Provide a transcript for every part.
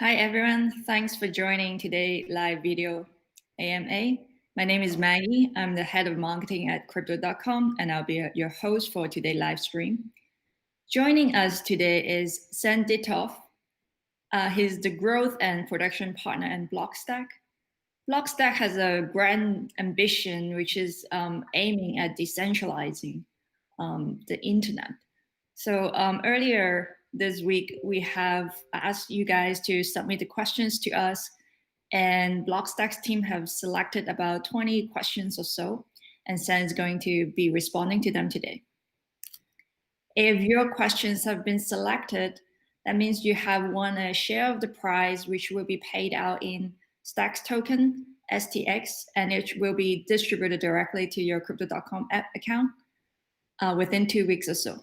Hi everyone, thanks for joining today's live video AMA. My name is Maggie. I'm the head of marketing at crypto.com and I'll be your host for today's live stream. Joining us today is Xan Ditkoff. He's the growth and production partner at Blockstack. Blockstack has a grand ambition which is aiming at decentralizing the internet. So earlier this week, we have asked you guys to submit the questions to us, and Blockstacks team have selected about 20 questions or so, and Sam is going to be responding to them today. If your questions have been selected, that means you have won a share of the prize, which will be paid out in Stacks token, STX, and it will be distributed directly to your crypto.com app account within 2 weeks or so.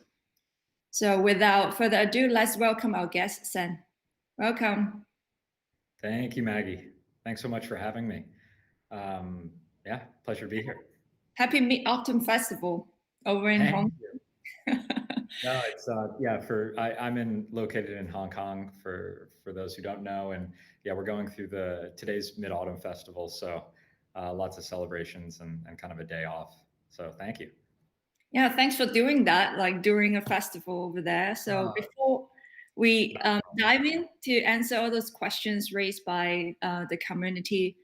So without further ado, let's welcome our guest, Xan. Welcome. Thank you, Maggie. Thanks so much for having me. Yeah, pleasure to be here. Happy Mid-Autumn Festival over in Hong Kong. No, it's I'm located in Hong Kong for those who don't know, and yeah, we're going through today's Mid-Autumn Festival, so lots of celebrations and kind of a day off. So thank you. Yeah, thanks for doing that, like during a festival over there. So before we dive in to answer all those questions raised by the community,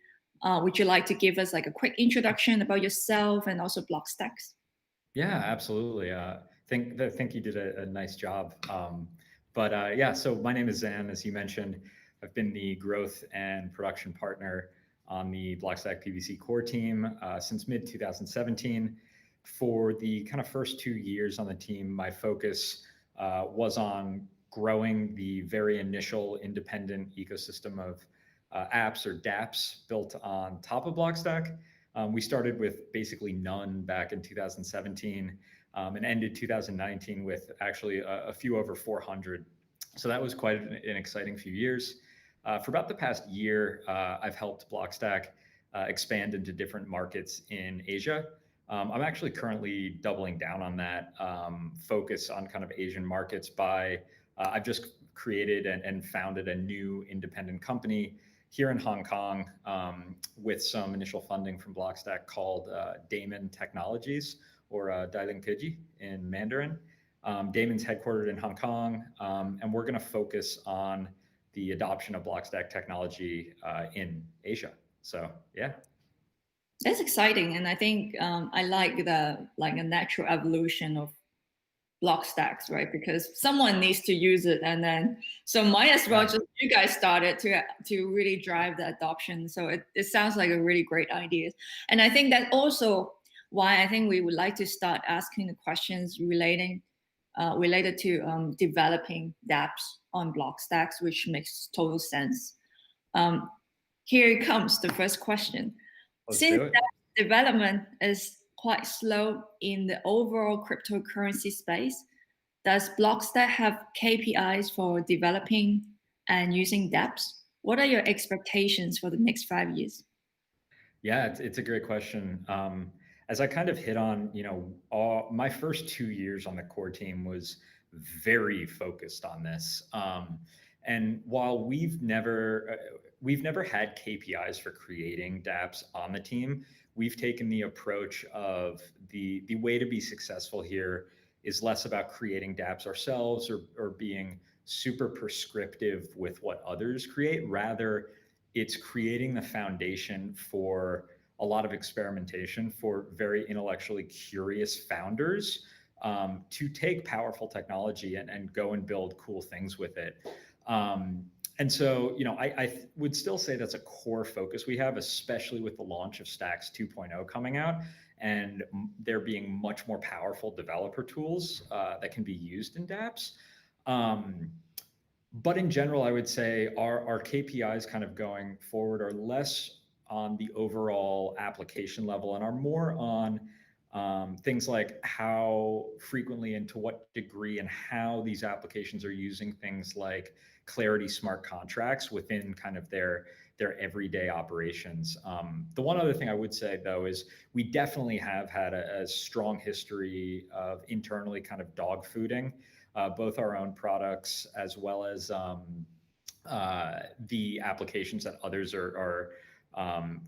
would you like to give us like a quick introduction about yourself and also Blockstacks? Yeah, absolutely. Think you did a nice job. Yeah, so my name is Xan, as you mentioned. I've been the growth and production partner on the Blockstack PBC core team since mid 2017. For the kind of first 2 years on the team, my focus was on growing the very initial independent ecosystem of apps or daps built on top of Blockstack. We started with basically none back in 2017 and ended 2019 with actually a few over 400. So that was quite an exciting few years. For about the past year, I've helped Blockstack expand into different markets in Asia. I'm actually currently doubling down on that focus on kind of Asian markets I've just created and founded a new independent company here in Hong Kong with some initial funding from Blockstack called Daemon Technologies, or Daeling Keji in Mandarin. Daemon's headquartered in Hong Kong, and we're going to focus on the adoption of Blockstack technology in Asia. So yeah. That's exciting, and I think I like a natural evolution of Blockstacks, right? Because someone needs to use it, and then so might as well just you guys started to really drive the adoption. So it sounds like a really great idea, and I think that also why I think we would like to start asking the questions related to developing dApps on Blockstacks, which makes total sense. Here it comes, the first question. Since development is quite slow in the overall cryptocurrency space, does Blockstack have KPIs for developing and using dApps? What are your expectations for the next 5 years? Yeah, it's a great question. As I kind of hit on, my first 2 years on the core team was very focused on this. And while we've never had KPIs for creating dApps on the team, we've taken the approach of the way to be successful here is less about creating dApps ourselves or being super prescriptive with what others create. Rather, it's creating the foundation for a lot of experimentation for very intellectually curious founders to take powerful technology and go and build cool things with it. And so, I would still say that's a core focus we have, especially with the launch of Stacks 2.0 coming out, and there being much more powerful developer tools that can be used in dApps. But in general, I would say our KPIs kind of going forward are less on the overall application level and are more on things like how frequently and to what degree and how these applications are using things like Clarity smart contracts within kind of their everyday operations. The one other thing I would say, though, is we definitely have had a strong history of internally kind of dog fooding both our own products as well as the applications that others are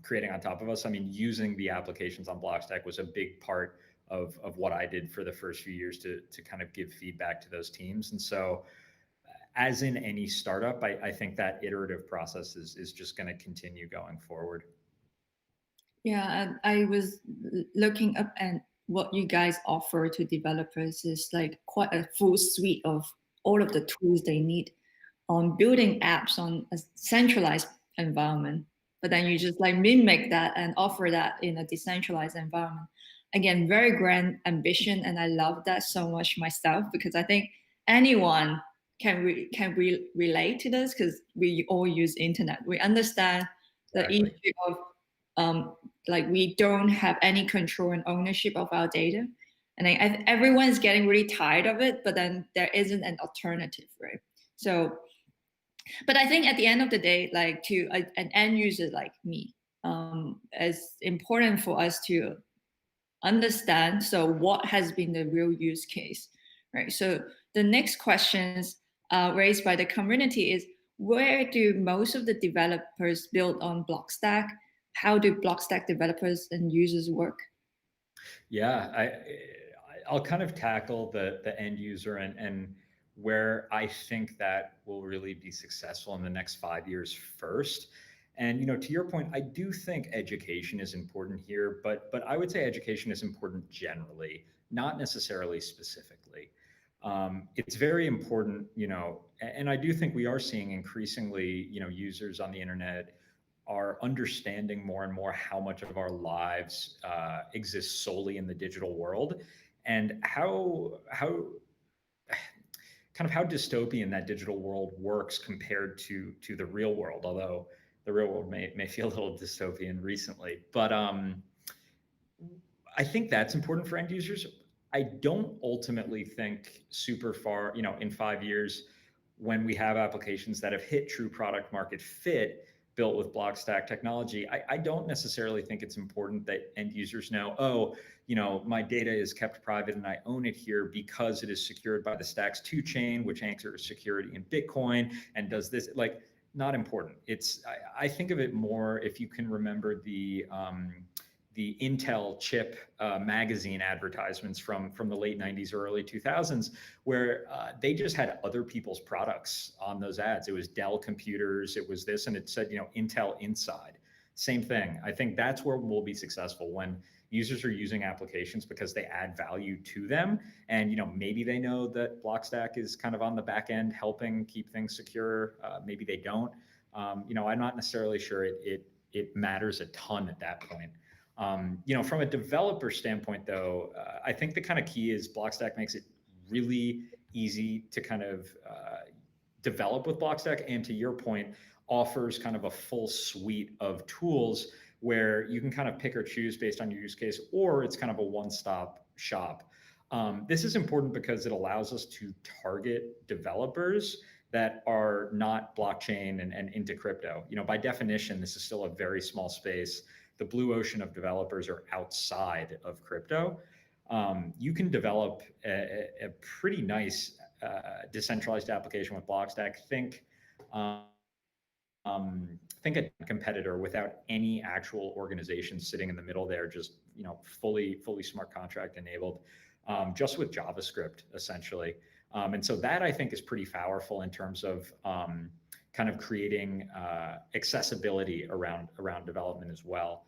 creating on top of us. I mean, using the applications on Blockstack was a big part of what I did for the first few years to kind of give feedback to those teams. And so, as in any startup, I think that iterative process is just going to continue going forward. Yeah, I was looking up, and what you guys offer to developers is like quite a full suite of all of the tools they need on building apps on a centralized environment. But then you just like mimic that and offer that in a decentralized environment. Again, very grand ambition, and I love that so much myself, because I think anyone can relate to this, because we all use internet. We understand the Exactly. issue of like we don't have any control and ownership of our data, and everyone's getting really tired of it. But then there isn't an alternative, right? So, but I think at the end of the day, like to an end user like me, it's important for us to understand, so what has been the real use case, right? So the next questions raised by the community is, where do most of the developers build on Blockstack? How do Blockstack developers and users work? Yeah, I'll kind of tackle the end user and where I think that will really be successful in the next 5 years first. And to your point, I do think education is important here, but I would say education is important generally, not necessarily specifically. It's very important, and I do think we are seeing increasingly, users on the internet are understanding more and more how much of our lives exists solely in the digital world, and how dystopian that digital world works compared to the real world. Although the real world may feel a little dystopian recently, but I think that's important for end users. I don't ultimately think super far, in 5 years, when we have applications that have hit true product market fit built with Blockstack technology, I don't necessarily think it's important that end users know, oh, my data is kept private and I own it here because it is secured by the Stacks 2 chain, which anchors security in Bitcoin and does this. Like, not important. I think of it more, if you can remember the Intel chip magazine advertisements from the late 90s or early 2000s, where they just had other people's products on those ads. It was Dell computers, it was this, and it said, Intel inside. Same thing. I think that's where we'll be successful, when users are using applications because they add value to them. And maybe they know that Blockstack is kind of on the back end helping keep things secure. Maybe they don't. I'm not necessarily sure it matters a ton at that point. From a developer standpoint, though, I think the kind of key is Blockstack makes it really easy to kind of develop with Blockstack, and to your point, offers kind of a full suite of tools where you can kind of pick or choose based on your use case, or it's kind of a one-stop shop. This is important because it allows us to target developers that are not blockchain and into crypto. By definition, this is still a very small space. The blue ocean of developers are outside of crypto. You can develop a pretty nice decentralized application with Blockstack. Think a competitor without any actual organization sitting in the middle there, just fully smart contract enabled, just with JavaScript essentially. And so that, I think, is pretty powerful in terms of kind of creating accessibility around development as well.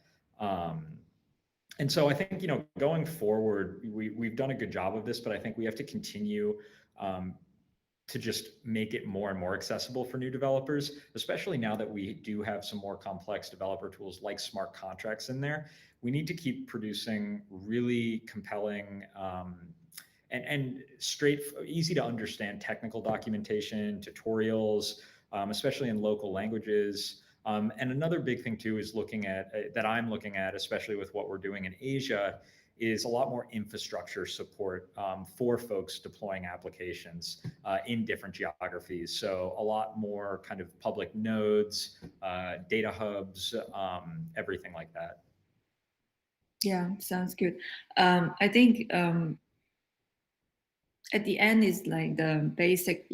And so I think, going forward, we've done a good job of this, but I think we have to continue to just make it more and more accessible for new developers, especially now that we do have some more complex developer tools like smart contracts in there. We need to keep producing really compelling and straight, easy to understand technical documentation, tutorials, especially in local languages. And another big thing too is that I'm looking at, especially with what we're doing in Asia, is a lot more infrastructure support for folks deploying applications in different geographies. So a lot more kind of public nodes, data hubs, everything like that. Yeah, sounds good. I think at the end is like the basic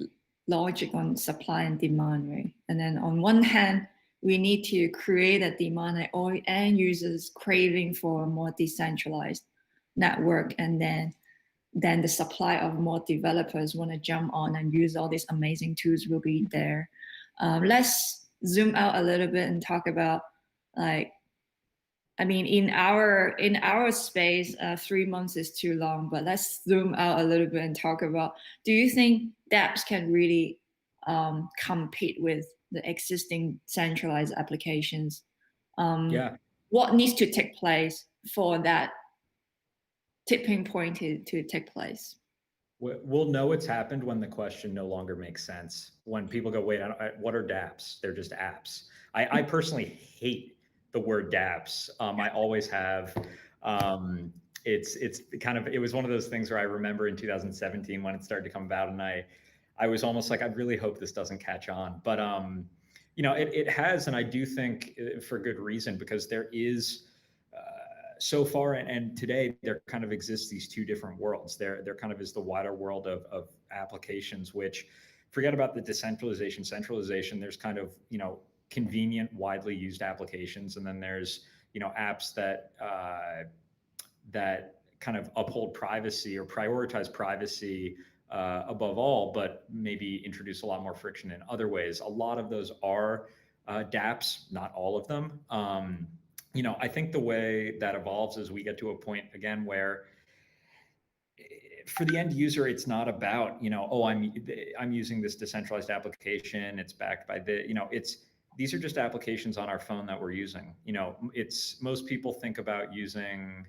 logic on supply and demand, right? And then on one hand, we need to create a demand that all end users craving for a more decentralized network, and then the supply of more developers want to jump on and use all these amazing tools will be there. Let's zoom out a little bit and talk about, like, I mean, in our space, 3 months is too long, but let's zoom out a little bit and talk about, do you think daps can really compete with the existing centralized applications? Yeah. What needs to take place for that tipping point to take place? We'll know it's happened when the question no longer makes sense. When people go, wait, what are dApps? They're just apps. I personally hate the word dApps. I always have. It's kind of, it was one of those things where I remember in 2017 when it started to come about, and I was almost like, I really hope this doesn't catch on. But it has, and I do think for good reason, because there is so far and today there kind of exists these two different worlds. There kind of is the wider world of applications, which, forget about the decentralization, centralization. There's kind of convenient, widely used applications, and then there's apps that that kind of uphold privacy or prioritize privacy above all, but maybe introduce a lot more friction in other ways. A lot of those are dApps, not all of them. I think the way that evolves is we get to a point again where for the end user, it's not about, I'm using this decentralized application. It's backed by these are just applications on our phone that we're using. It's, most people think about using,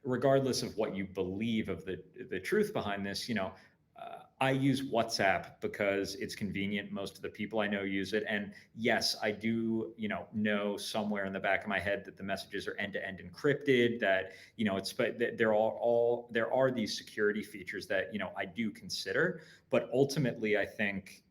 regardless of what you believe of the truth behind this, I use WhatsApp because it's convenient. Most of the people I know use it. And yes, I do, know somewhere in the back of my head that the messages are end-to-end encrypted, that, there are these security features that, I do consider. But ultimately, I think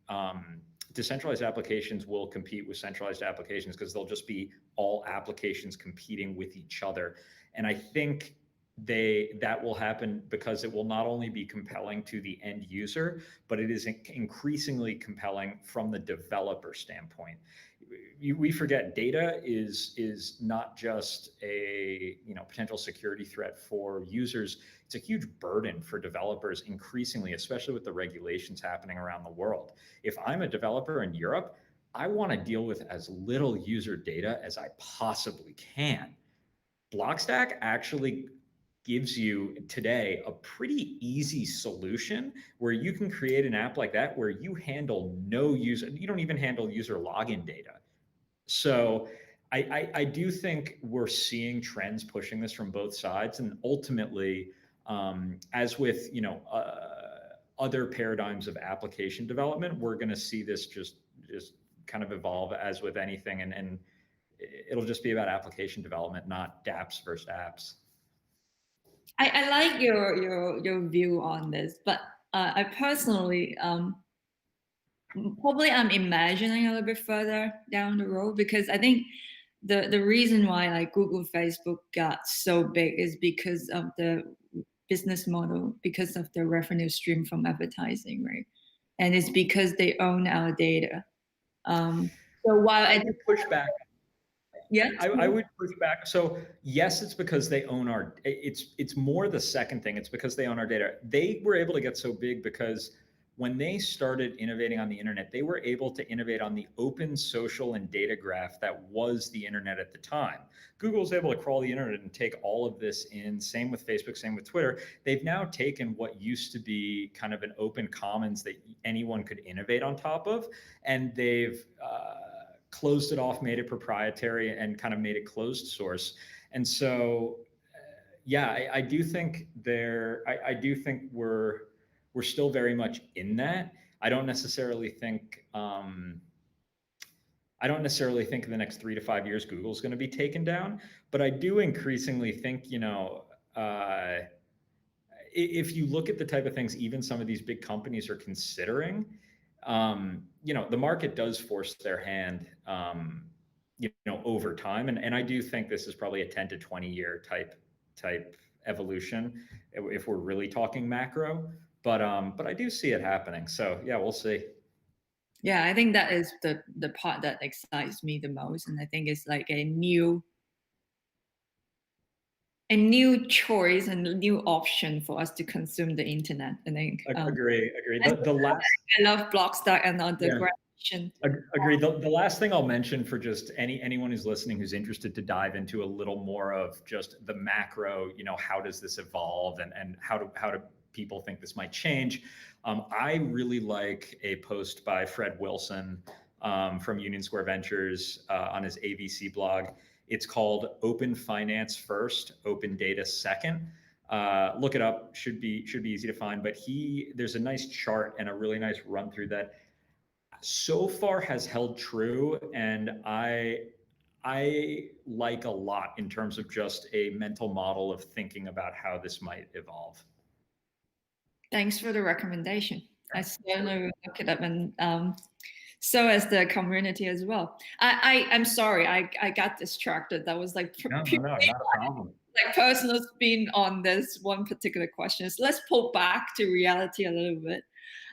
decentralized applications will compete with centralized applications because they'll just be all applications competing with each other. And I think that will happen because it will not only be compelling to the end user, but it is increasingly compelling from the developer standpoint. We forget data is not just a potential security threat for users. It's a huge burden for developers increasingly, especially with the regulations happening around the world. If I'm a developer in Europe, I want to deal with as little user data as I possibly can. Blockstack actually gives you today a pretty easy solution where you can create an app like that where you handle no user, you don't even handle user login data. So I do think we're seeing trends pushing this from both sides, and ultimately, as with other paradigms of application development, we're going to see this just kind of evolve as with anything, and it'll just be about application development, not dApps versus apps. I like your view on this, but I personally probably I'm imagining a little bit further down the road, because I think the reason why like Google, Facebook got so big is because of the business model, because of the revenue stream from advertising, right? And it's because they own our data. So while I would push back. Yeah, I would push back. So yes, it's because they own it's more the second thing. It's because they own our data. They were able to get so big because when they started innovating on the internet, they were able to innovate on the open social and data graph that was the internet at the time. Google was able to crawl the internet and take all of this in. Same with Facebook, same with Twitter. They've now taken what used to be kind of an open commons that anyone could innovate on top of, and they've closed it off, made it proprietary, and kind of made it closed source. And so, yeah, I do think I do think we're still very much in that. I don't necessarily think in the next 3 to 5 years Google's going to be taken down, but I do increasingly think if you look at the type of things even some of these big companies are considering, the market does force their hand, over time. And I do think this is probably a 10 to 20 year type evolution if we're really talking macro, but I do see it happening. So yeah, we'll see. Yeah, I think that is the part that excites me the most, and I think it's like a new choice and a new option for us to consume the internet. I think Agree. I The last, love Blockstack and on the yeah, graduation. agree. The last thing I'll mention for just anyone who's listening who's interested to dive into a little more of just the macro, how does this evolve and how do people think this might change? I really like a post by Fred Wilson from Union Square Ventures on his ABC blog. It's called "Open Finance First, Open Data Second." Look it up; should be easy to find. But there's a nice chart and a really nice run through that so far has held true, and I like a lot in terms of just a mental model of thinking about how this might evolve. Thanks for the recommendation. I certainly will look it up, and so as the community as well. I'm sorry, I got distracted. That was like No, not a problem. like personal spin on this one particular question. So let's pull back to reality a little bit.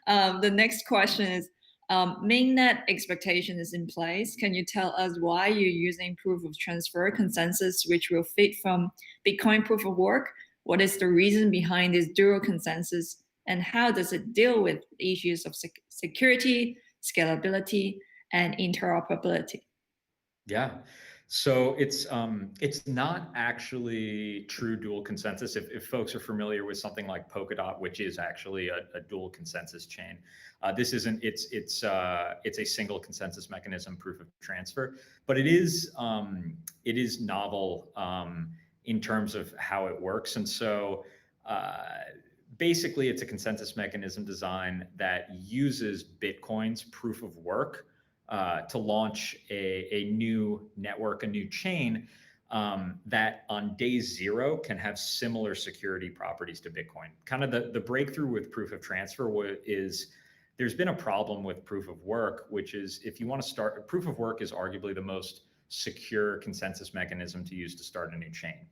The next question is, mainnet expectation is in place. Can you tell us why you're using proof of transfer consensus, which will fit from Bitcoin proof of work? What is the reason behind this dual consensus, and how does it deal with issues of security, scalability, and interoperability? Yeah. So it's not actually true dual consensus. If folks are familiar with something like Polkadot, which is actually a dual consensus chain, this isn't. It's a single consensus mechanism, proof of transfer, but it is novel in terms of how it works, and so. Basically, it's a consensus mechanism design that uses Bitcoin's proof of work to launch a new network, a new chain that on day zero can have similar security properties to Bitcoin. Kind of the breakthrough with proof of transfer is there's been a problem with proof of work, which is if you want to start, proof of work is arguably the most secure consensus mechanism to use to start a new chain.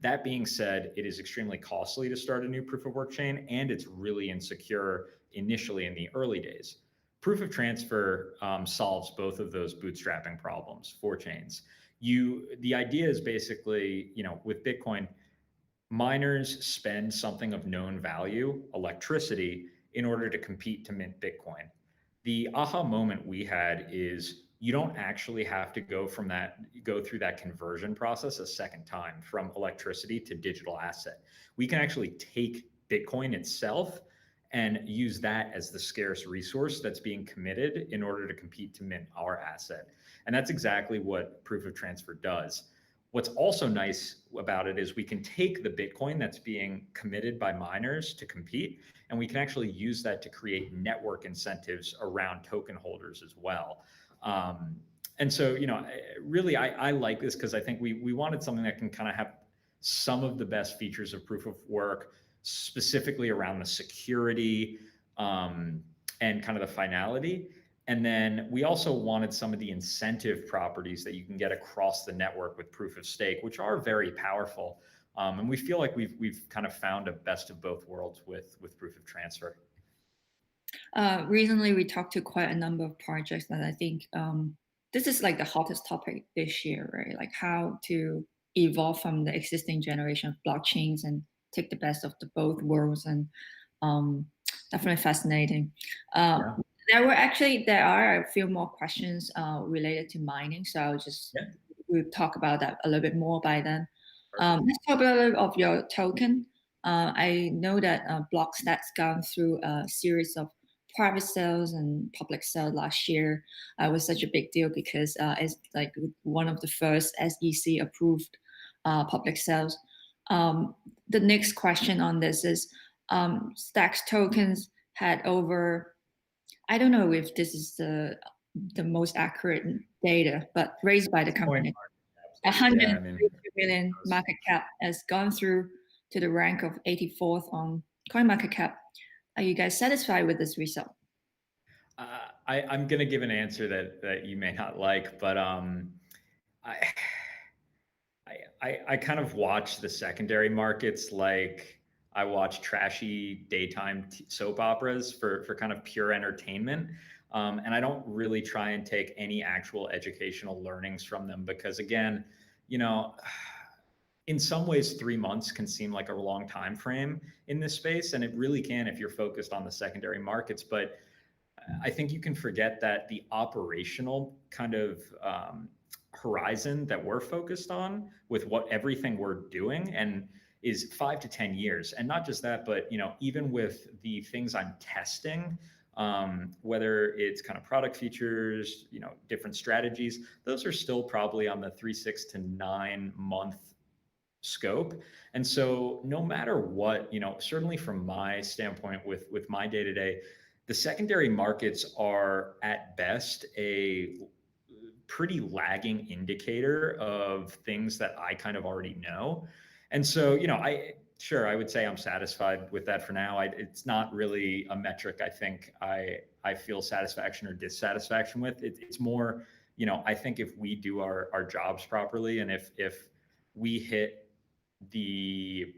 That being said, it is extremely costly to start a new proof of work chain, and it's really insecure initially in the early days. Proof of transfer solves both of those bootstrapping problems for chains. The idea is basically, with Bitcoin, miners spend something of known value, electricity, in order to compete to mint Bitcoin. The aha moment we had is you don't actually have to go through that conversion process a second time from electricity to digital asset. We can actually take Bitcoin itself and use that as the scarce resource that's being committed in order to compete to mint our asset. And that's exactly what proof of transfer does. What's also nice about it is we can take the Bitcoin that's being committed by miners to compete, and we can actually use that to create network incentives around token holders as well. And so, really, I like this because I think we wanted something that can kind of have some of the best features of proof of work, specifically around the security and kind of the finality. And then we also wanted some of the incentive properties that you can get across the network with proof of stake, which are very powerful. And we feel like we've kind of found a best of both worlds with proof of transfer. Recently, we talked to quite a number of projects, and I think this is like the hottest topic this year, right? Like how to evolve from the existing generation of blockchains and take the best of the both worlds, and definitely fascinating. Yeah. There are a few more questions related to mining, so I'll just we'll talk about that a little bit more by then. Let's talk a little bit of your token. I know that Blockstacks gone through a series of private sales and public sales last year. Was such a big deal because it's like one of the first SEC approved public sales. The next question on this is Stacks tokens had over, I don't know if this is the most accurate data, but raised by the company. 132 million market cap has gone through to the rank of 84th on CoinMarketCap. Are you guys satisfied with this result? I'm going to give an answer that you may not like, but I kind of watch the secondary markets like I watch trashy daytime soap operas for kind of pure entertainment. And I don't really try and take any actual educational learnings from them because, again, you know, in some ways 3 months can seem like a long time frame in this space, and it really can if you're focused on the secondary markets. But I think you can forget that the operational kind of horizon that we're focused on with what everything we're doing and is 5 to 10 years. And not just that, but even with the things I'm testing, whether it's kind of product features, different strategies, those are still probably on the 3, 6 to 9 month scope. And so no matter what, certainly from my standpoint with my day to day, the secondary markets are at best a pretty lagging indicator of things that I kind of already know. And so, I would say I'm satisfied with that for now. It's not really a metric I think I feel satisfaction or dissatisfaction with. It's more, I think if we do our jobs properly, and if we hit the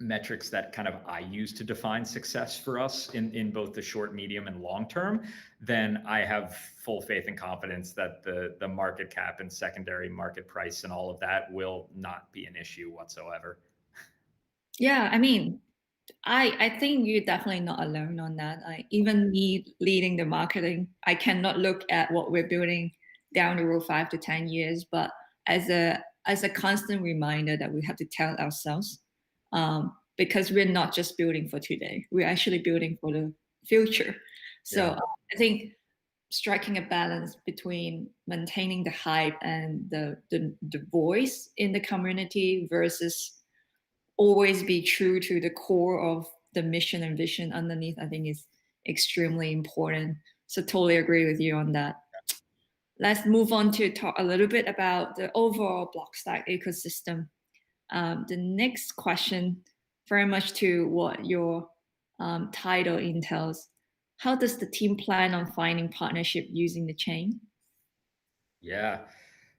metrics that kind of I use to define success for us in both the short, medium, and long term, then I have full faith and confidence that the market cap and secondary market price and all of that will not be an issue whatsoever. Yeah, I mean, I think you're definitely not alone on that. Even me leading the marketing, I cannot look at what we're building down the road 5 to 10 years, but as a constant reminder that we have to tell ourselves, because we're not just building for today, we're actually building for the future. So Yeah. I think striking a balance between maintaining the hype and the voice in the community versus always be true to the core of the mission and vision underneath, I think is extremely important. So totally agree with you on that. Let's move on to talk a little bit about the overall Blockstack ecosystem. The next question, very much to what your title entails. How does the team plan on finding partnership using the chain? Yeah.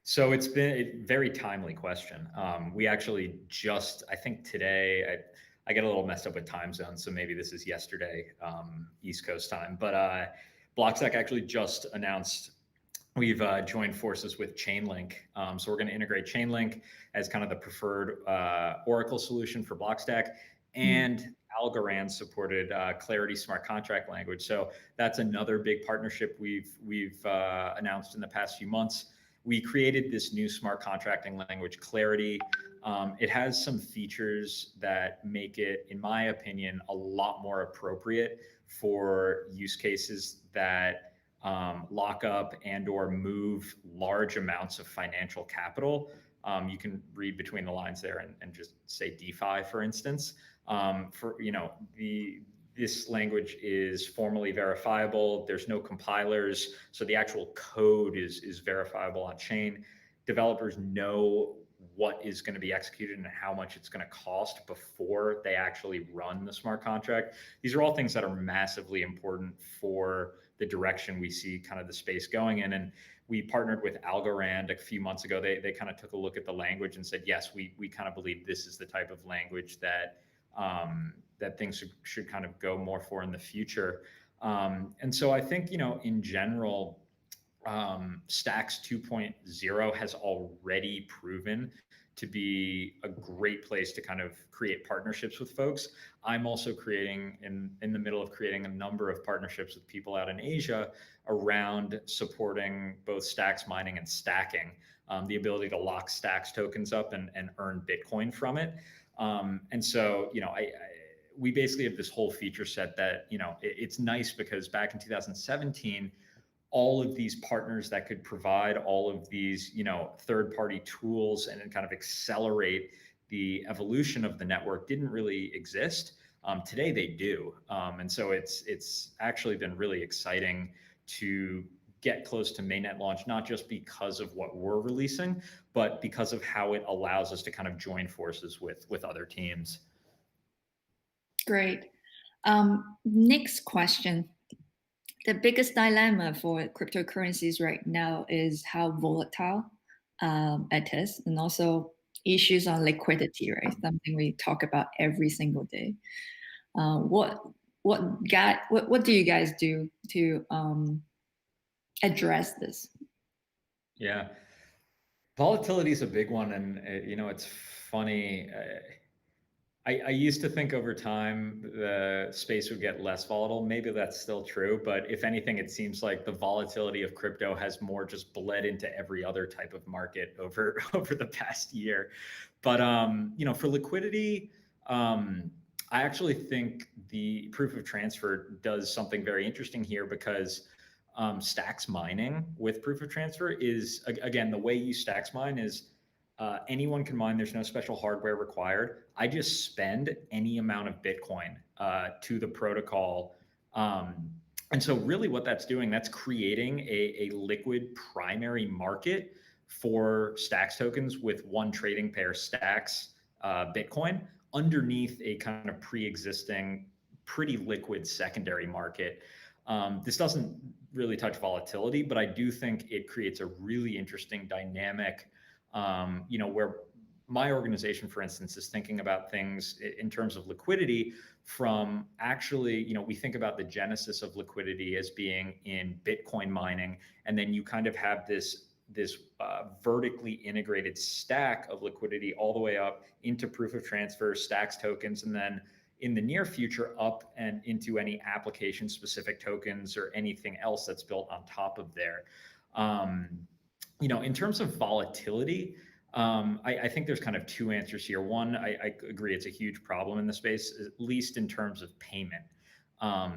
So it's been a very timely question. We actually just, I think today, I get a little messed up with time zones, so maybe this is yesterday, East Coast time. But Blockstack actually just announced we've joined forces with Chainlink. So we're going to integrate Chainlink as kind of the preferred Oracle solution for Blockstack, and Algorand supported Clarity smart contract language. So that's another big partnership we've announced in the past few months. We created this new smart contracting language, Clarity. It has some features that make it, in my opinion, a lot more appropriate for use cases that lock up and or move large amounts of financial capital. You can read between the lines there and just say DeFi, for instance. This language is formally verifiable. There's no compilers, so the actual code is verifiable on chain. Developers know what is going to be executed and how much it's going to cost before they actually run the smart contract. These are all things that are massively important for the direction we see kind of the space going in. And we partnered with Algorand a few months ago. They kind of took a look at the language and said, yes, we kind of believe this is the type of language that things should kind of go more for in the future. And so I think, in general, Stacks 2.0 has already proven to be a great place to kind of create partnerships with folks. I'm also in the middle of creating a number of partnerships with people out in Asia around supporting both Stacks mining and stacking, the ability to lock Stacks tokens up and earn Bitcoin from it. And so, we basically have this whole feature set that, it's nice because back in 2017, all of these partners that could provide all of these, third-party tools and then kind of accelerate the evolution of the network didn't really exist. Today they do. And so it's actually been really exciting to get close to mainnet launch, not just because of what we're releasing, but because of how it allows us to kind of join forces with other teams. Great. Next question. The biggest dilemma for cryptocurrencies right now is how volatile it is, and also issues on liquidity, right? Something we talk about every single day. What do you guys do to address this? Yeah, volatility is a big one, and it's funny. I used to think over time the space would get less volatile. Maybe that's still true, but if anything, it seems like the volatility of crypto has more just bled into every other type of market over over the past year. But for liquidity, I actually think the proof of transfer does something very interesting here because stacks mining with proof of transfer is again the way you stacks mine is anyone can mine. There's no special hardware required. I just spend any amount of Bitcoin to the protocol. And so really what that's doing, that's creating a liquid primary market for Stacks tokens with one trading pair Stacks Bitcoin underneath a kind of pre-existing pretty liquid secondary market. This doesn't really touch volatility, but I do think it creates a really interesting dynamic where my organization, for instance, is thinking about things in terms of liquidity from actually, we think about the genesis of liquidity as being in Bitcoin mining, and then you kind of have this vertically integrated stack of liquidity all the way up into proof of transfer, Stacks tokens, and then in the near future up and into any application specific tokens or anything else that's built on top of there. In terms of volatility, I think there's kind of two answers here. One, I agree it's a huge problem in the space, at least in terms of payment. I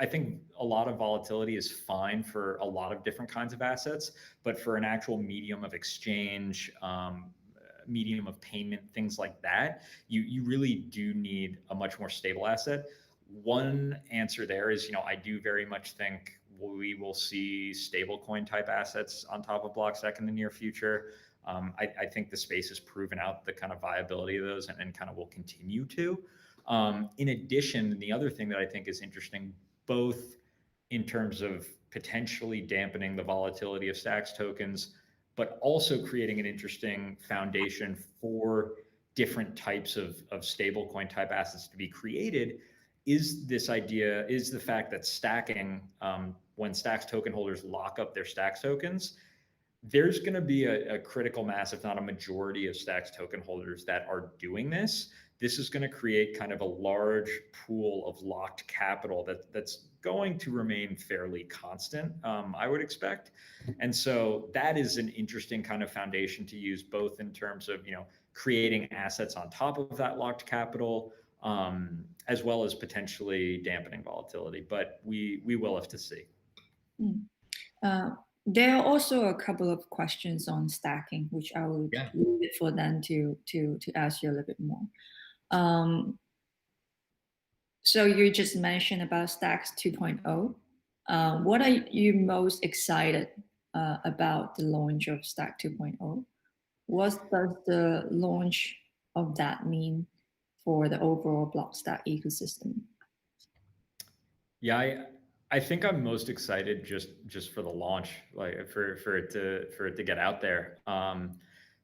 think a lot of volatility is fine for a lot of different kinds of assets, but for an actual medium of exchange, medium of payment, things like that, you really do need a much more stable asset. One answer there is, I do very much think we will see stablecoin type assets on top of Blockstack in the near future. I think the space has proven out the kind of viability of those and kind of will continue to. In addition, the other thing that I think is interesting, both in terms of potentially dampening the volatility of Stacks tokens, but also creating an interesting foundation for different types of stablecoin type assets to be created, is the fact that stacking, when Stacks token holders lock up their Stacks tokens, there's going to be a critical mass, if not a majority of Stacks token holders that are doing this. This is going to create kind of a large pool of locked capital that's going to remain fairly constant, I would expect. And so that is an interesting kind of foundation to use, both in terms of, creating assets on top of that locked capital, as well as potentially dampening volatility. But we will have to see. There are also a couple of questions on stacking, which I will leave it for them to ask you a little bit more. So you just mentioned about Stacks 2.0. What are you most excited about the launch of Stack 2.0? What does the launch of that mean for the overall Blockstack ecosystem? Yeah, I think I'm most excited just for the launch, like for it to get out there.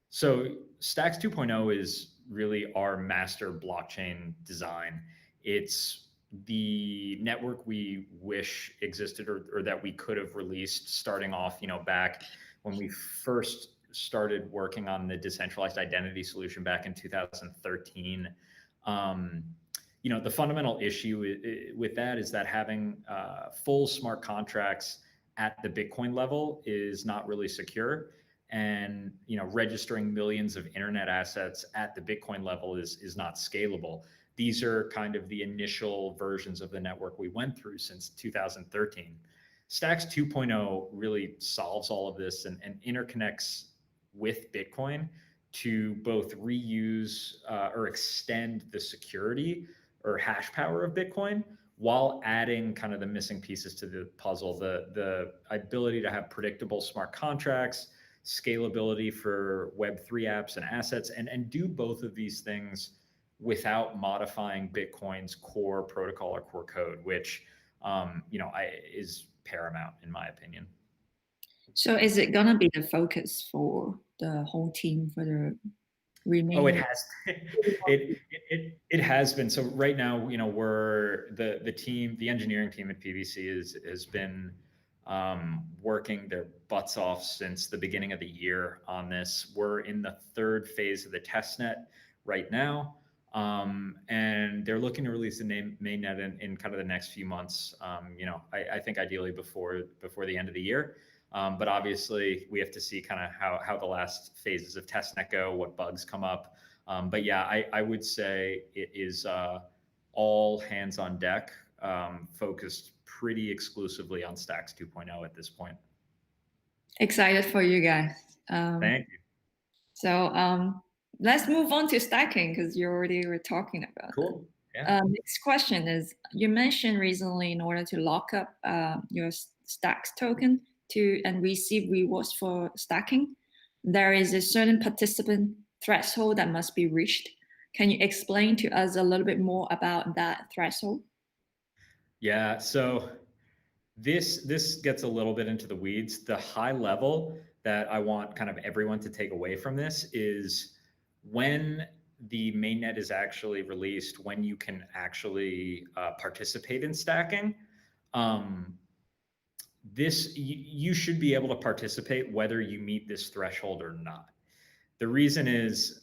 So Stacks 2.0 is really our master blockchain design. It's the network we wish existed or that we could have released starting off, back when we first started working on the decentralized identity solution back in 2013. The fundamental issue with that is that having full smart contracts at the Bitcoin level is not really secure. And registering millions of internet assets at the Bitcoin level is not scalable. These are kind of the initial versions of the network we went through since 2013. Stacks 2.0 really solves all of this and interconnects with Bitcoin to both reuse or extend the security or hash power of Bitcoin, while adding kind of the missing pieces to the puzzle, the ability to have predictable smart contracts, scalability for Web3 apps and assets, and do both of these things without modifying Bitcoin's core protocol or core code, which is paramount in my opinion. So is it gonna be the focus for the whole team for the remaining? Oh, it has. It has been. So right now, we're the team, the engineering team at PBC has been working their butts off since the beginning of the year on this. We're in the third phase of the testnet right now. And they're looking to release the mainnet in kind of the next few months. I think ideally before the end of the year. But obviously we have to see kind of how the last phases of testnet go, what bugs come up. But yeah, I would say it is all hands on deck, focused pretty exclusively on Stacks 2.0 at this point. Excited for you guys. Thank you. So let's move on to stacking because you already were talking about Cool. that. Yeah. Next question is, you mentioned recently in order to lock up your Stacks token and receive rewards for stacking, there is a certain participant threshold that must be reached. Can you explain to us a little bit more about that threshold? Yeah, so this gets a little bit into the weeds. The high level that I want kind of everyone to take away from this is when the mainnet is actually released, when you can actually participate in stacking. You should be able to participate whether you meet this threshold or not. The reason is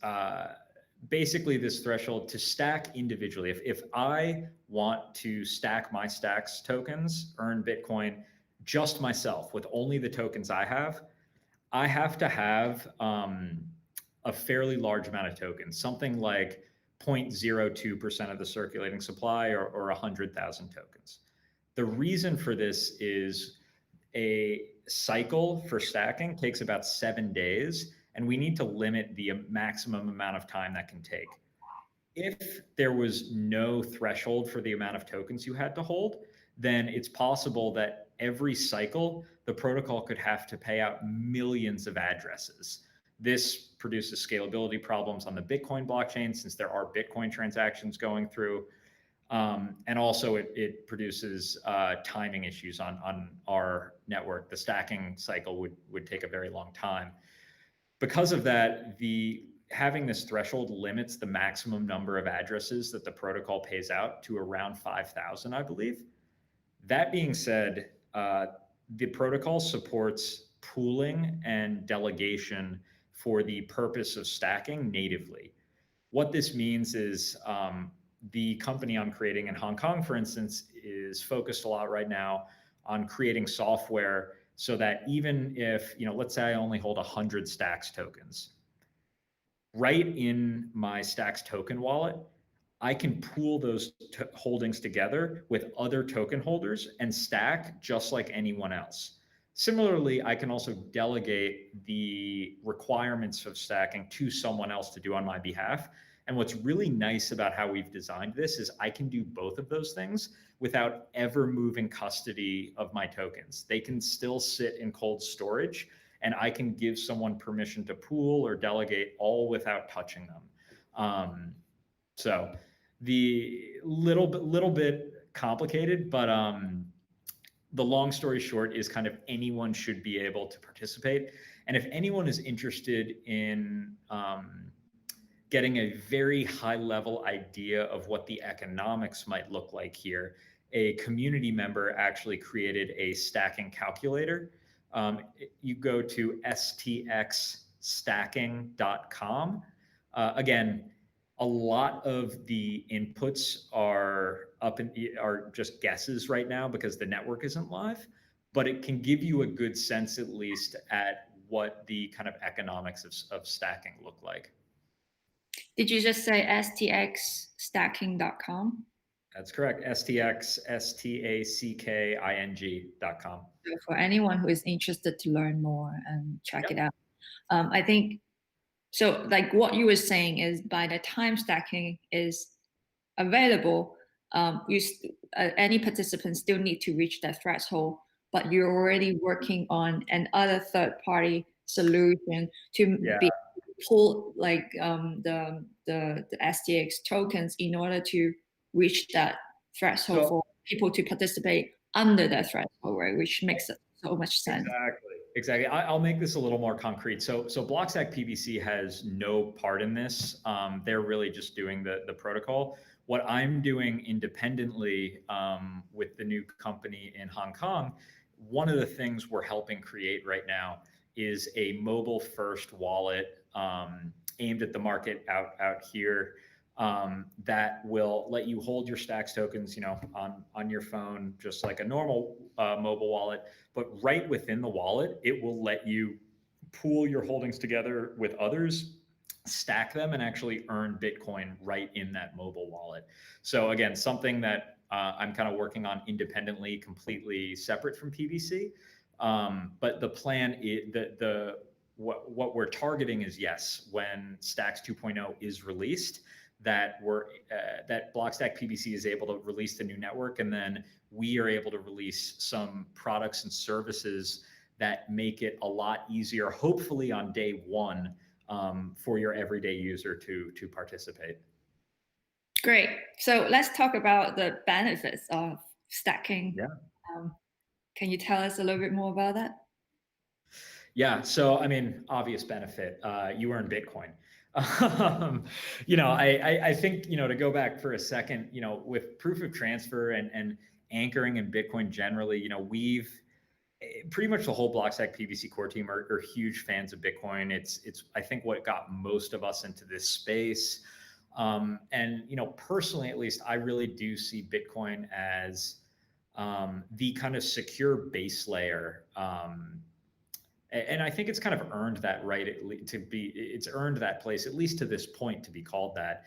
basically this threshold to stack individually. If I want to stack my Stacks tokens, earn Bitcoin just myself with only the tokens I have to have a fairly large amount of tokens, something like 0.02% of the circulating supply or 100,000 tokens. The reason for this is a cycle for stacking takes about 7 days, and we need to limit the maximum amount of time that can take. If there was no threshold for the amount of tokens you had to hold, then it's possible that every cycle, the protocol could have to pay out millions of addresses. This produces scalability problems on the Bitcoin blockchain since there are Bitcoin transactions going through. And also it produces timing issues on our network. The stacking cycle would take a very long time. Because of that, having this threshold limits the maximum number of addresses that the protocol pays out to around 5,000, I believe. That being said, the protocol supports pooling and delegation for the purpose of stacking natively. What this means is the company I'm creating in Hong Kong, for instance, is focused a lot right now on creating software so that even if, let's say I only hold 100 Stacks tokens, right in my Stacks token wallet, I can pool those holdings together with other token holders and stack just like anyone else. Similarly, I can also delegate the requirements of stacking to someone else to do on my behalf. And what's really nice about how we've designed this is I can do both of those things without ever moving custody of my tokens. They can still sit in cold storage, and I can give someone permission to pool or delegate all without touching them. So the little bit complicated, but the long story short is kind of anyone should be able to participate. And if anyone is interested in getting a very high level idea of what the economics might look like here, a community member actually created a stacking calculator. You go to stxstacking.com. Again, a lot of the inputs are just guesses right now because the network isn't live, but it can give you a good sense at least at what the kind of economics of stacking look like. Did you just say stxstacking.com? That's correct. stxstacking.com. So for anyone who is interested to learn more and check it out. I think, so like what you were saying is by the time stacking is available, any participant still need to reach that threshold, but you're already working on another third-party solution to be pull like the STX tokens in order to reach that threshold for people to participate under that threshold, right? Which makes so much sense. Exactly. I'll make this a little more concrete. So Blockstack PBC has no part in this. They're really just doing the protocol. What I'm doing independently with the new company in Hong Kong, one of the things we're helping create right now is a mobile first wallet aimed at the market out here that will let you hold your Stacks tokens, on your phone, just like a normal mobile wallet. But right within the wallet, it will let you pool your holdings together with others, stack them, and actually earn Bitcoin right in that mobile wallet. So again, something that I'm kind of working on independently, completely separate from PBC. But the plan is what we're targeting is, yes, when Stacks 2.0 is released, that that Blockstack PBC is able to release the new network, and then we are able to release some products and services that make it a lot easier, hopefully on day one, for your everyday user to participate. Great. So let's talk about the benefits of stacking. Yeah. Can you tell us a little bit more about that? Yeah. So, I mean, obvious benefit, you earn Bitcoin. I think, to go back for a second, with proof of transfer and anchoring in Bitcoin generally, we've pretty much the whole Blockstack PBC core team are huge fans of Bitcoin. It's I think what got most of us into this space. And personally, at least, I really do see Bitcoin as the kind of secure base layer. And I think it's kind of earned that right it's earned that place, at least to this point, to be called that.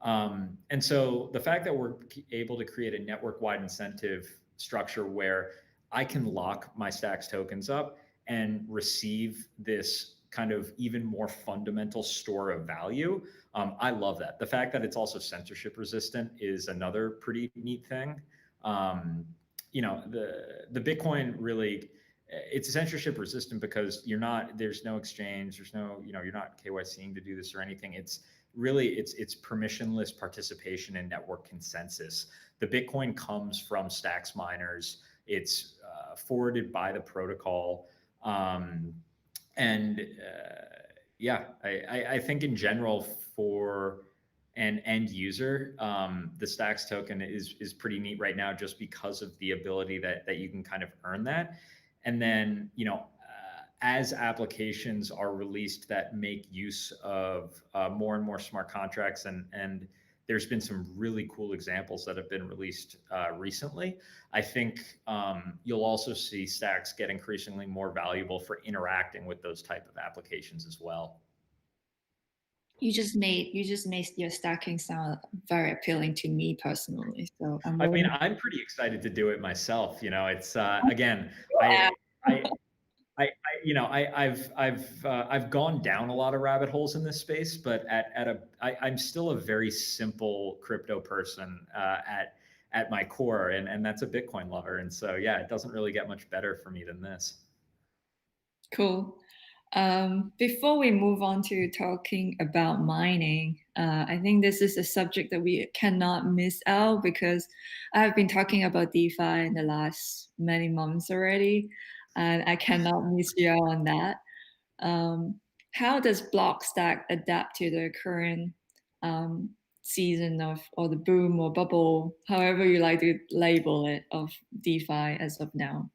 And so the fact that we're able to create a network-wide incentive structure where I can lock my Stacks tokens up and receive this kind of even more fundamental store of value, I love that. The fact that it's also censorship resistant is another pretty neat thing. The Bitcoin really, it's censorship resistant because there's no exchange, there's no, you're not KYCing to do this or anything. It's really, it's permissionless participation in network consensus. The Bitcoin comes from Stacks miners. It's forwarded by the protocol. I think in general, for an end user, the Stacks token is pretty neat right now, just because of the ability that you can kind of earn that. And then, as applications are released that make use of more and more smart contracts, and there's been some really cool examples that have been released recently, I think you'll also see Stacks get increasingly more valuable for interacting with those type of applications as well. You just made your stacking sound very appealing to me personally. So I'm pretty excited to do it myself. It's again, I've gone down a lot of rabbit holes in this space, but I'm still a very simple crypto person at my core, and that's a Bitcoin lover. And so, yeah, it doesn't really get much better for me than this. Cool. Before we move on to talking about mining, I think this is a subject that we cannot miss out, because I've been talking about DeFi in the last many months already, and I cannot miss you out on that. How does Blockstack adapt to the current season or the boom or bubble, however you like to label it, of DeFi as of now?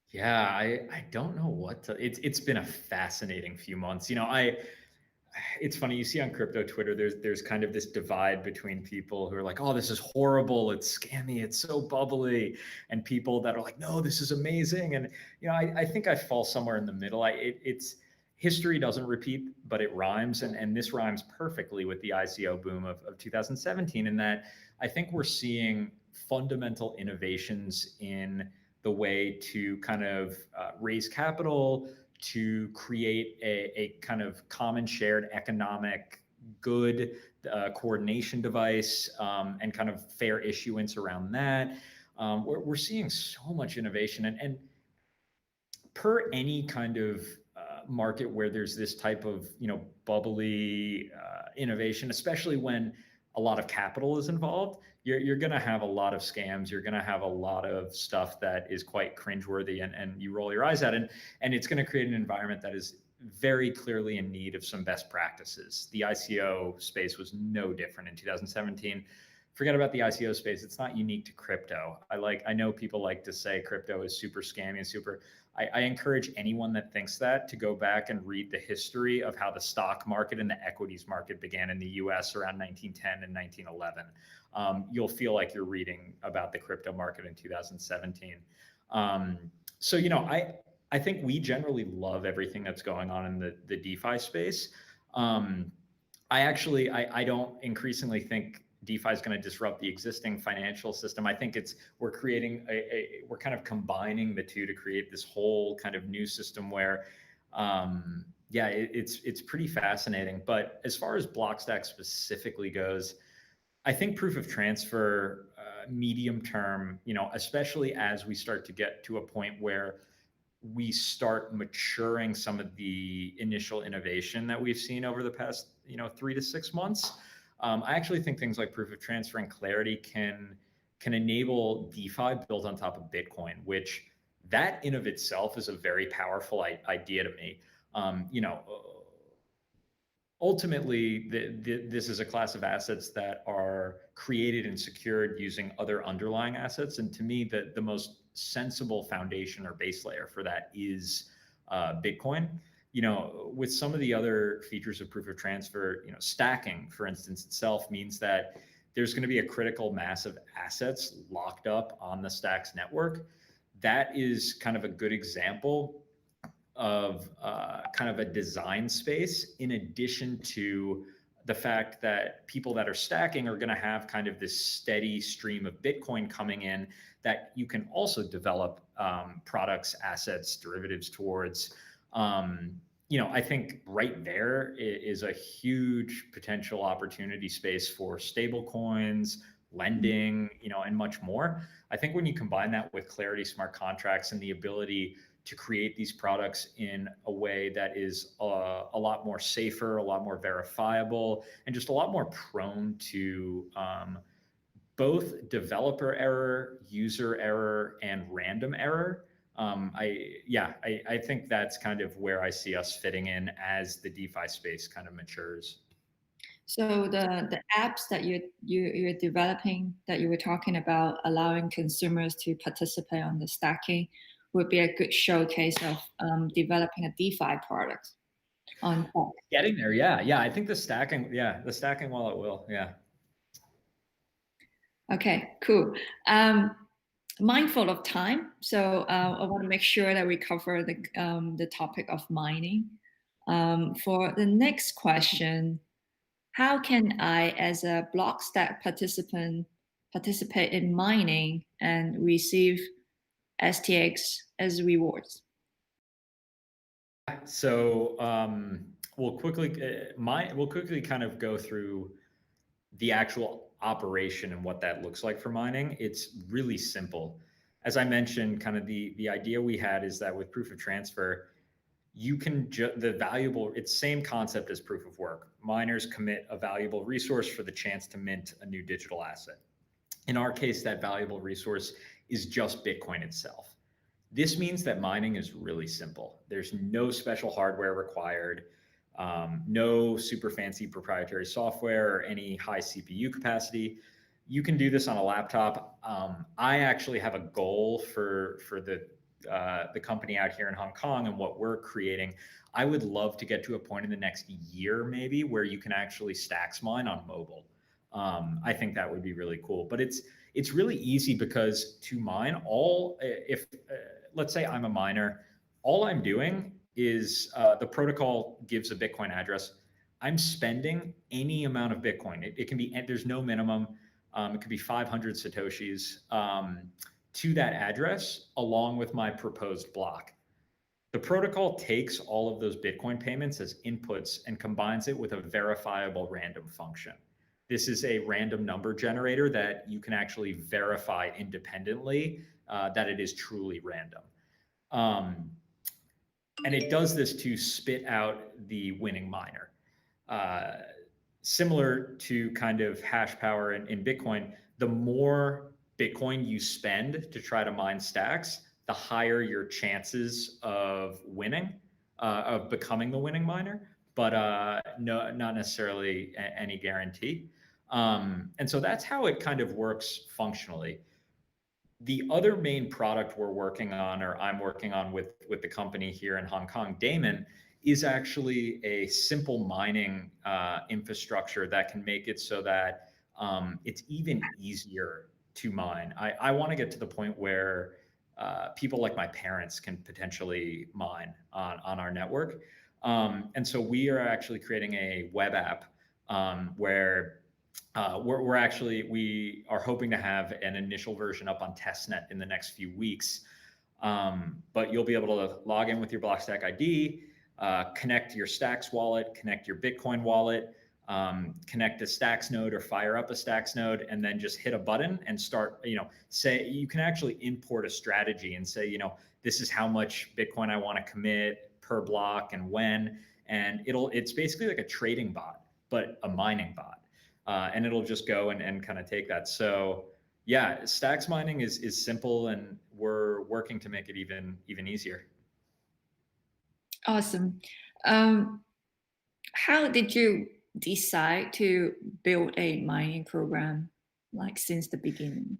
Yeah, I don't know what to. It's been a fascinating few months. It's funny, you see on crypto Twitter, there's kind of this divide between people who are like, oh, this is horrible, it's scammy, it's so bubbly, and people that are like, no, this is amazing. And I think I fall somewhere in the middle. It's history doesn't repeat, but it rhymes, and this rhymes perfectly with the ICO boom of 2017, in that I think we're seeing fundamental innovations in the way to kind of raise capital, to create a kind of common shared economic good coordination device, and kind of fair issuance around that. We're seeing so much innovation, and per any kind of market where there's this type of bubbly innovation, especially when a lot of capital is involved, you're going to have a lot of scams. You're going to have a lot of stuff that is quite cringeworthy, and you roll your eyes at it. And it's going to create an environment that is very clearly in need of some best practices. The ICO space was no different in 2017. forget about the ICO space. It's not unique to crypto. I know people like to say crypto is super scammy and super. I encourage anyone that thinks that to go back and read the history of how the stock market and the equities market began in the US around 1910 and 1911. You'll feel like you're reading about the crypto market in 2017. So, I think we generally love everything that's going on in the DeFi space. I don't increasingly think DeFi is going to disrupt the existing financial system. I think we're creating we're kind of combining the two to create this whole kind of new system where, it's pretty fascinating. But as far as Blockstack specifically goes, I think proof of transfer, medium term, especially as we start to get to a point where we start maturing some of the initial innovation that we've seen over the past, 3 to 6 months. I actually think things like proof of transfer and Clarity can enable DeFi built on top of Bitcoin, which that in of itself is a very powerful idea to me. Ultimately, this is a class of assets that are created and secured using other underlying assets. And to me, the most sensible foundation or base layer for that is Bitcoin. With some of the other features of proof of transfer, stacking, for instance, itself means that there's going to be a critical mass of assets locked up on the Stacks network. That is kind of a good example of kind of a design space, in addition to the fact that people that are stacking are going to have kind of this steady stream of Bitcoin coming in that you can also develop products, assets, derivatives towards. I think right there is a huge potential opportunity space for stable coins, lending, and much more. I think when you combine that with Clarity smart contracts and the ability to create these products in a way that is a lot more safer, a lot more verifiable, and just a lot more prone to both developer error, user error, and random error. I think that's kind of where I see us fitting in as the DeFi space kind of matures. So the apps that you're developing, that you were talking about, allowing consumers to participate on the stacking, would be a good showcase of developing a DeFi product on top. Getting there, yeah. I think the stacking wallet will, yeah. Okay, cool. Mindful of time, so I want to make sure that we cover the topic of mining. For the next question, how can I, as a Blockstack participant, participate in mining and receive STX as rewards? So we'll quickly kind of go through the actual operation and what that looks like for mining. It's really simple. As I mentioned, kind of the idea we had is that with proof of transfer, you can it's same concept as proof of work. Miners commit a valuable resource for the chance to mint a new digital asset. In our case, that valuable resource is just Bitcoin itself. This means that mining is really simple. There's no special hardware required, no super fancy proprietary software or any high CPU capacity. You can do this on a laptop. I actually have a goal for the company out here in Hong Kong and what we're creating. I would love to get to a point in the next year, maybe, where you can actually stacks mine on mobile. I think that would be really cool. But it's really easy because to mine, let's say I'm a miner, all I'm doing is the protocol gives a Bitcoin address. I'm spending any amount of Bitcoin. It can be, there's no minimum. It could be 500 Satoshis to that address along with my proposed block. The protocol takes all of those Bitcoin payments as inputs and combines it with a verifiable random function. This is a random number generator that you can actually verify independently that it is truly random. And it does this to spit out the winning miner. Similar to kind of hash power in Bitcoin, the more Bitcoin you spend to try to mine stacks, the higher your chances of winning, of becoming the winning miner, but not necessarily any guarantee. And so that's how it kind of works functionally. The other main product we're working on, or I'm working on with the company here in Hong Kong, Daemon, is actually a simple mining infrastructure that can make it so that it's even easier to mine. I want to get to the point where people like my parents can potentially mine on our network. And so we are actually creating a web app where we are hoping to have an initial version up on testnet in the next few weeks. But you'll be able to log in with your Blockstack ID, connect your Stacks wallet, connect your Bitcoin wallet, connect a Stacks node or fire up a Stacks node, and then just hit a button and start, say you can actually import a strategy and say, this is how much Bitcoin I want to commit per block and when, and it's basically like a trading bot, but a mining bot. And it'll just go and kind of take that. So yeah, Stacks mining is simple, and we're working to make it even easier. Awesome. How did you decide to build a mining program like since the beginning?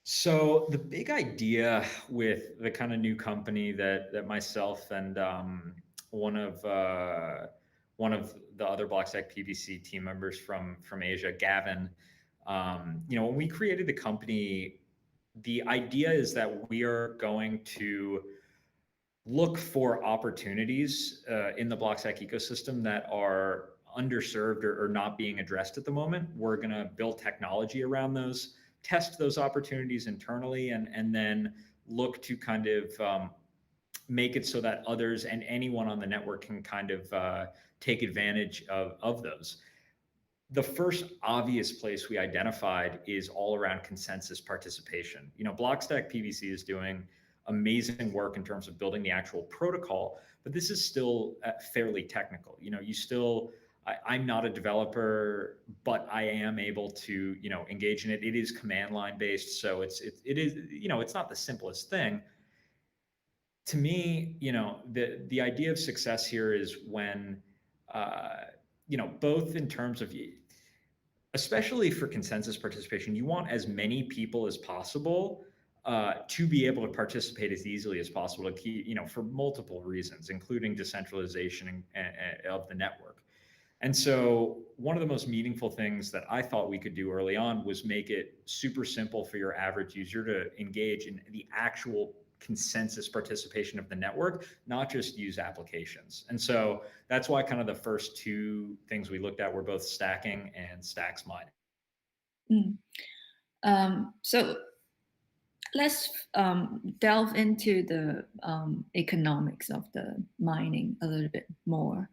So the big idea with the kind of new company that myself and one of the other Blockstack PBC team members from Asia, Gavin, when we created the company, the idea is that we are going to look for opportunities in the Blockstack ecosystem that are underserved or not being addressed at the moment. We're going to build technology around those, test those opportunities internally, and then look to kind of make it so that others and anyone on the network can kind of take advantage of those. The first obvious place we identified is all around consensus participation. Blockstack PBC is doing amazing work in terms of building the actual protocol, but this is still fairly technical. I'm not a developer, but I am able to, engage in it. It is command line based, so it is, it's not the simplest thing. To me, the idea of success here is when, both in terms of, especially for consensus participation, you want as many people as possible to be able to participate as easily as possible to keep, for multiple reasons, including decentralization of the network. And so one of the most meaningful things that I thought we could do early on was make it super simple for your average user to engage in the actual consensus participation of the network, not just use applications. And so that's why kind of the first two things we looked at were both stacking and Stacks mining. So let's delve into the economics of the mining a little bit more.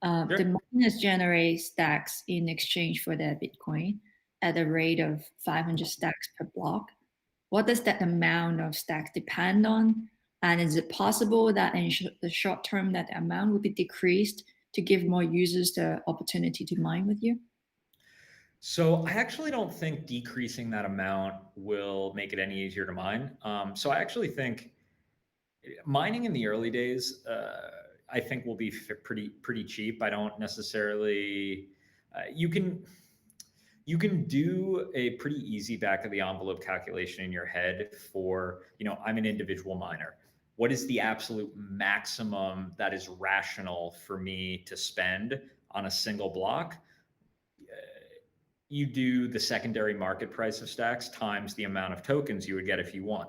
Sure. The miners generate stacks in exchange for their Bitcoin at a rate of 500 stacks per block. What does that amount of stacks depend on? And is it possible that in the short term that amount will be decreased to give more users the opportunity to mine with you? So I actually don't think decreasing that amount will make it any easier to mine. So I actually think mining in the early days, I think will be pretty cheap. I don't necessarily. You can do a pretty easy back of the envelope calculation in your head for, I'm an individual miner. What is the absolute maximum that is rational for me to spend on a single block? You do the secondary market price of stacks times the amount of tokens you would get if you won.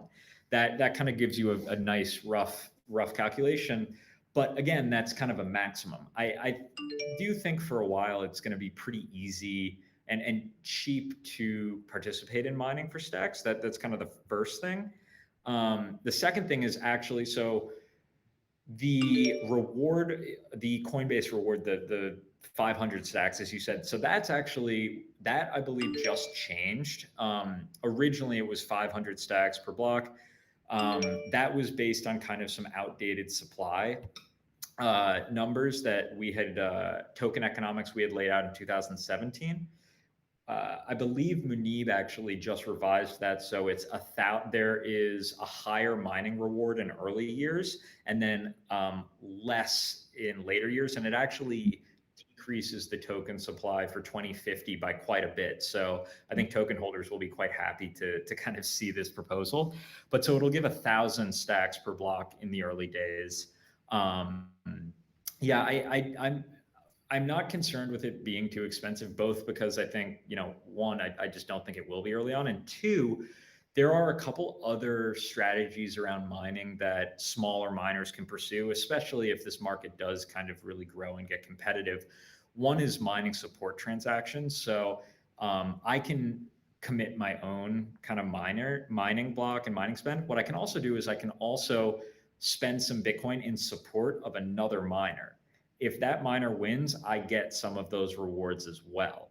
That kind of gives you a nice rough calculation. But again, that's kind of a maximum. I do think for a while it's going to be pretty easy and cheap to participate in mining for stacks. That's kind of the first thing. The second thing is actually, so the reward, the Coinbase reward, the 500 stacks, as you said. So that's actually, that I believe just changed. Originally it was 500 stacks per block. That was based on kind of some outdated supply numbers that we had, token economics we had laid out in 2017. I believe Munib actually just revised that, so it's there is a higher mining reward in early years, and then less in later years, and it actually decreases the token supply for 2050 by quite a bit. So I think token holders will be quite happy to kind of see this proposal. But so it'll give 1,000 stacks per block in the early days. Yeah, I'm not concerned with it being too expensive, both because I think, one, I just don't think it will be early on. And two, there are a couple other strategies around mining that smaller miners can pursue, especially if this market does kind of really grow and get competitive. One is mining support transactions. So I can commit my own kind of mining block and mining spend. What I can also do is I can also spend some Bitcoin in support of another miner. If that miner wins, I get some of those rewards as well.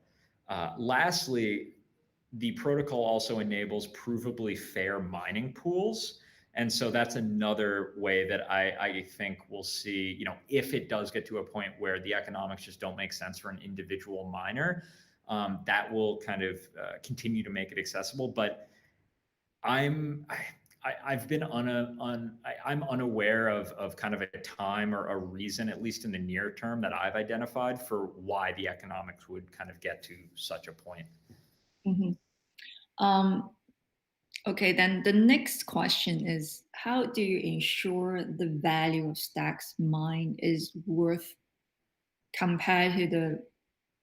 Lastly, the protocol also enables provably fair mining pools. And so that's another way that I think we'll see, if it does get to a point where the economics just don't make sense for an individual miner, that will kind of continue to make it accessible. But I've been I'm unaware of kind of a time or a reason, at least in the near term, that I've identified for why the economics would kind of get to such a point. Mm-hmm. Okay, then the next question is, how do you ensure the value of stacks mined is worth compared to the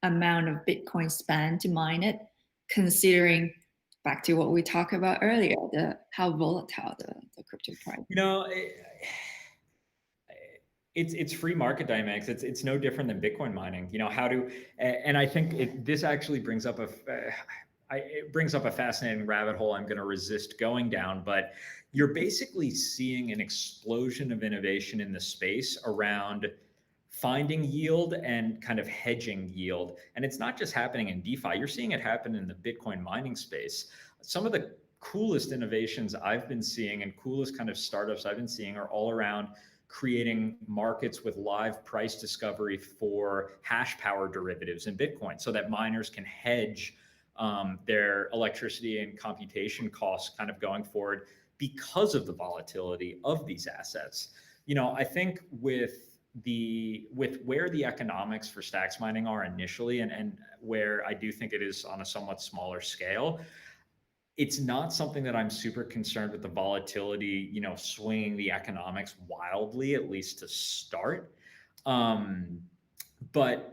amount of Bitcoin spent to mine it, considering back to what we talked about earlier, how volatile the crypto price? It's free market dynamics. It's no different than Bitcoin mining. And I think this actually brings up it brings up a fascinating rabbit hole I'm going to resist going down, but you're basically seeing an explosion of innovation in the space around finding yield and kind of hedging yield. And it's not just happening in DeFi. You're seeing it happen in the Bitcoin mining space. Some of the coolest innovations I've been seeing and coolest kind of startups I've been seeing are all around creating markets with live price discovery for hash power derivatives in Bitcoin so that miners can hedge their electricity and computation costs kind of going forward because of the volatility of these assets. I think with where the economics for stacks mining are initially, and where I do think it is on a somewhat smaller scale, it's not something that I'm super concerned with the volatility, swinging the economics wildly, at least to start. But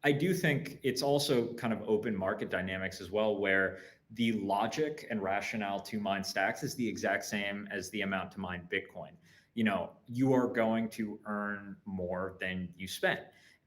I do think it's also kind of open market dynamics as well, where the logic and rationale to mine stacks is the exact same as the amount to mine Bitcoin. You are going to earn more than you spend.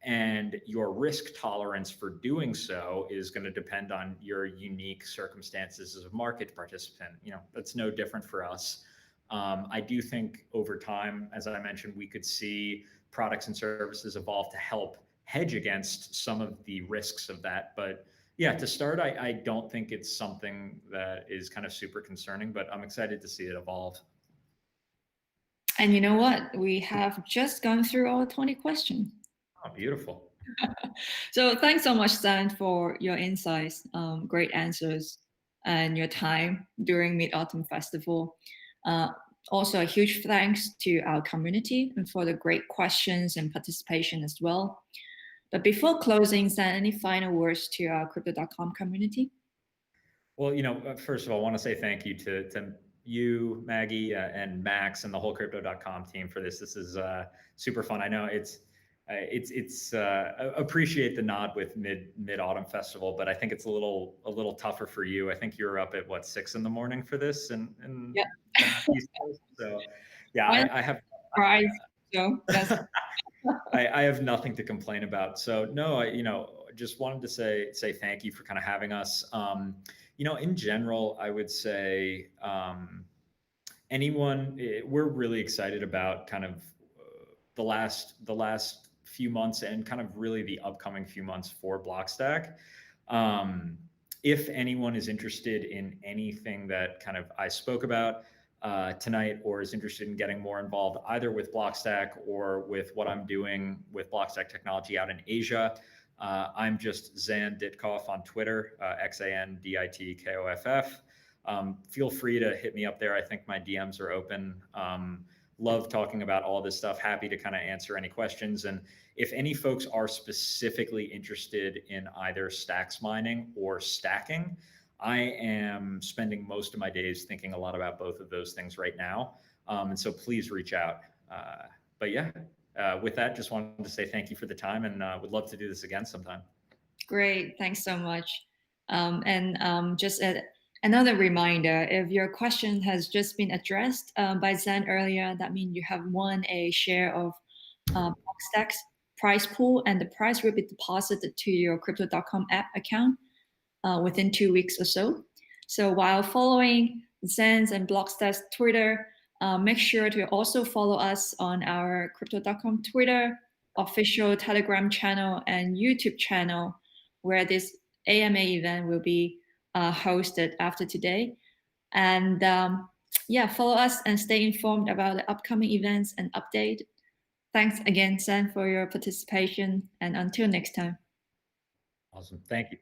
And your risk tolerance for doing so is going to depend on your unique circumstances as a market participant. That's no different for us. I do think over time, as I mentioned, we could see products and services evolve to help hedge against some of the risks of that. But yeah, to start, I don't think it's something that is kind of super concerning, but I'm excited to see it evolve. And you know what? We have just gone through all 20 questions. Oh, beautiful. So thanks so much, Xan, for your insights, great answers, and your time during Mid-Autumn Festival. Also, a huge thanks to our community and for the great questions and participation as well. But before closing, Xan, any final words to our Crypto.com community? Well, first of all, I want to say thank you to you, Maggie, and Max, and the whole Crypto.com team for this. This is super fun. I know it's appreciate the nod with Mid-Autumn Festival, but I think it's a little tougher for you. I think you were up at what, 6 a.m. for this, and yeah. So yeah, I have. Right. So that's. I have nothing to complain about. So no, just wanted to say thank you for kind of having us. In general, I would say we're really excited about kind of the last few months and kind of really the upcoming few months for Blockstack. If anyone is interested in anything that kind of I spoke about tonight, or is interested in getting more involved either with Blockstack or with what I'm doing with Blockstack Technology out in Asia, I'm just Xan Ditkoff on Twitter, XanDitkoff. Feel free to hit me up there. I think my DMs are open. love talking about all this stuff. Happy to kind of answer any questions. And if any folks are specifically interested in either stacks mining or stacking, I am spending most of my days thinking a lot about both of those things right now. And so please reach out. But yeah, with that, just wanted to say thank you for the time, and would love to do this again sometime. Great, thanks so much. Just another reminder, if your question has just been addressed by Xan earlier, that means you have won a share of Blockstack's prize pool, and the prize will be deposited to your Crypto.com app account within 2 weeks or so. So while following Xan's and Blockstack's Twitter, make sure to also follow us on our Crypto.com Twitter, official Telegram channel, and YouTube channel, where this AMA event will be hosted after today. And yeah, follow us and stay informed about the upcoming events and update. Thanks again, Xan, for your participation, and until next time. Awesome. Thank you.